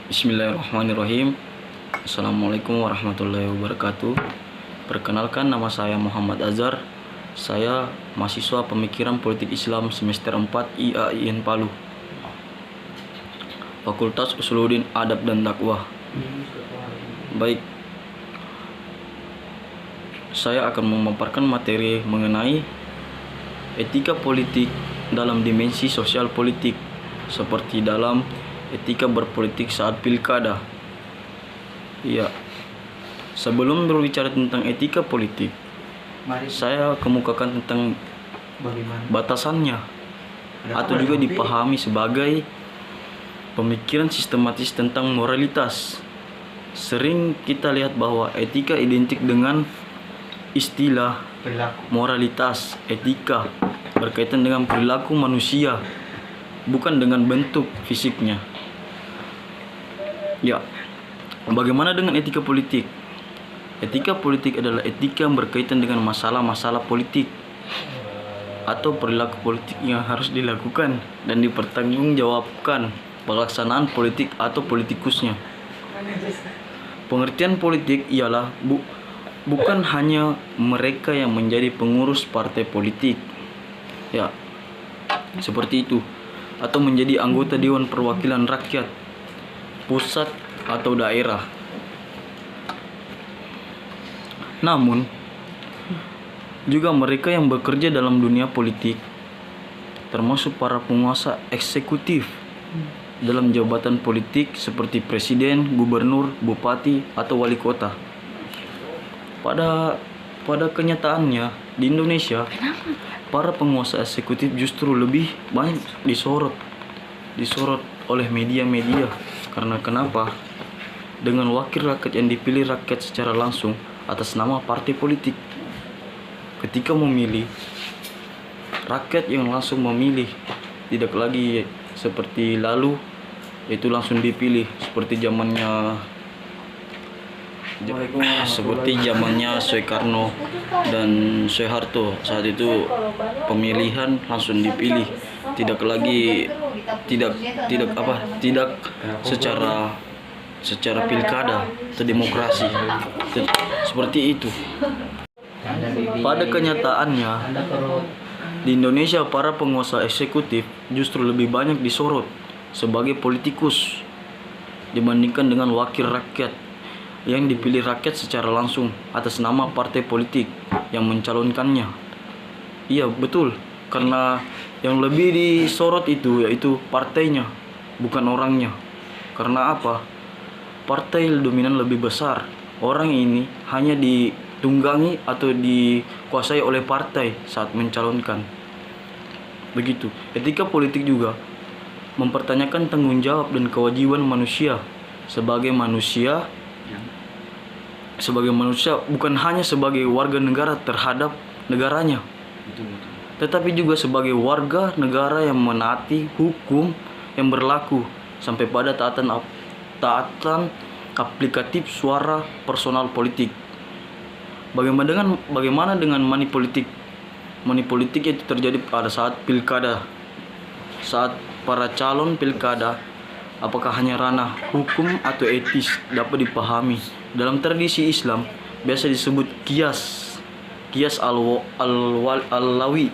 Bismillahirrahmanirrahim. Assalamualaikum warahmatullahi wabarakatuh. Perkenalkan, nama saya Muhammad Azhar. Saya mahasiswa Pemikiran Politik Islam semester 4 IAIN Palu, Fakultas Usuluddin Adab dan Dakwah. Baik, saya akan memaparkan materi mengenai etika politik dalam dimensi sosial politik, seperti dalam etika berpolitik saat pilkada. Ya, sebelum berbicara tentang etika politik, saya kemukakan tentang batasannya, atau juga dipahami sebagai pemikiran sistematis tentang moralitas. Sering kita lihat bahwa etika identik dengan istilah moralitas. Etika berkaitan dengan perilaku manusia, bukan dengan bentuk fisiknya. Ya, bagaimana dengan etika politik? Etika politik adalah etika yang berkaitan dengan masalah-masalah politik atau perilaku politik yang harus dilakukan dan dipertanggungjawabkan pelaksanaan politik atau politikusnya. Pengertian politik ialah bukan hanya mereka yang menjadi pengurus partai politik, ya, seperti itu, atau menjadi anggota Dewan Perwakilan Rakyat pusat atau daerah. Namun juga mereka yang bekerja dalam dunia politik, termasuk para penguasa eksekutif dalam jabatan politik seperti presiden, gubernur, bupati, atau wali kota. Pada kenyataannya di Indonesia, para penguasa eksekutif justru lebih banyak disorot oleh media-media. Karena kenapa? Dengan wakil rakyat yang dipilih rakyat secara langsung atas nama partai politik. Ketika memilih, rakyat yang langsung memilih, tidak lagi seperti lalu, yaitu langsung dipilih seperti zamannya Soekarno dan Soeharto. Saat itu pemilihan langsung dipilih, tidak secara pilkada atau demokrasi, seperti itu. Pada kenyataannya di Indonesia, para penguasa eksekutif justru lebih banyak disorot sebagai politikus dibandingkan dengan wakil rakyat yang dipilih rakyat secara langsung atas nama partai politik yang mencalonkannya. Iya, betul, karena yang lebih disorot itu yaitu partainya, bukan orangnya. Karena apa? Partai dominan lebih besar. Orang ini hanya ditunggangi atau dikuasai oleh partai saat mencalonkan. Begitu. Etika politik juga mempertanyakan tanggung jawab dan kewajiban manusia sebagai manusia, bukan hanya sebagai warga negara terhadap negaranya, tetapi juga sebagai warga negara yang menaati hukum yang berlaku sampai pada taatan aplikatif suara personal politik. Bagaimana dengan money politik? Money politik itu terjadi pada saat pilkada. Saat para calon pilkada, apakah hanya ranah hukum atau etis dapat dipahami. Dalam tradisi Islam biasa disebut qiyas al-lawi,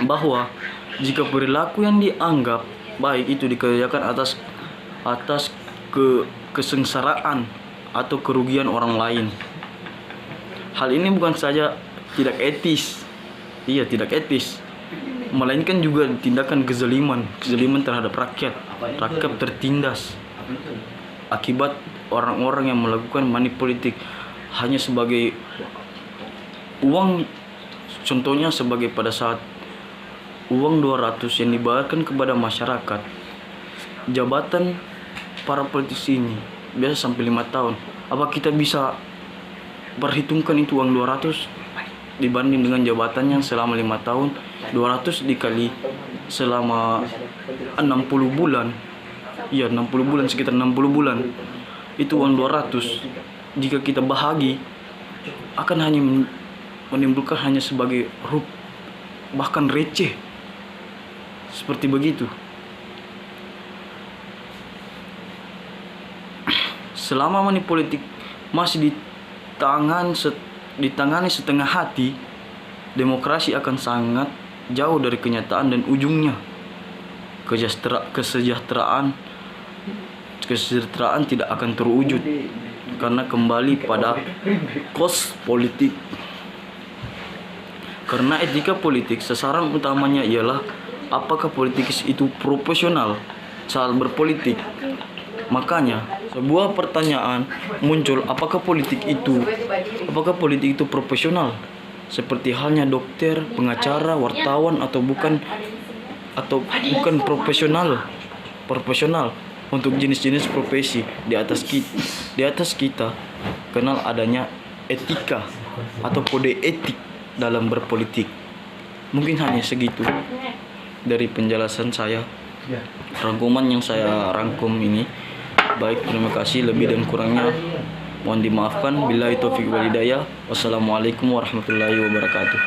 bahwa jika perilaku yang dianggap baik itu dikerjakan atas kesengsaraan atau kerugian orang lain, hal ini bukan saja tidak etis, tidak etis, melainkan juga tindakan kezaliman terhadap rakyat. Rakyat tertindas akibat orang-orang yang melakukan money politik hanya sebagai uang. Contohnya sebagai pada saat uang 200 yang dibayarkan kepada masyarakat, jabatan para politisi ini biasa sampai 5 tahun. Apa kita bisa perhitungkan itu uang 200 dibanding dengan jabatannya selama 5 tahun? 200 dikali selama 60 bulan, 60 bulan, sekitar 60 bulan, itu uang 200. Jika kita bahagi, akan hanya menimbulkan hanya sebagai bahkan receh, seperti begitu. selama money politik masih ditangani setengah hati, demokrasi akan sangat jauh dari kenyataan dan ujungnya kesejahteraan tidak akan terwujud karena kembali pada kos politik. Karena etika politik sasaran utamanya ialah apakah politikus itu profesional saat berpolitik. Makanya sebuah pertanyaan muncul, apakah politik itu profesional? Seperti halnya dokter, pengacara, wartawan atau bukan profesional untuk jenis-jenis profesi di atas kita kenal adanya etika atau kode etik dalam berpolitik. Mungkin hanya segitu dari penjelasan saya, rangkuman yang saya rangkum ini. Baik, terima kasih. Lebih dan kurangnya mohon dimaafkan. Billahi taufiq wal hidayah. Wassalamualaikum warahmatullahi wabarakatuh.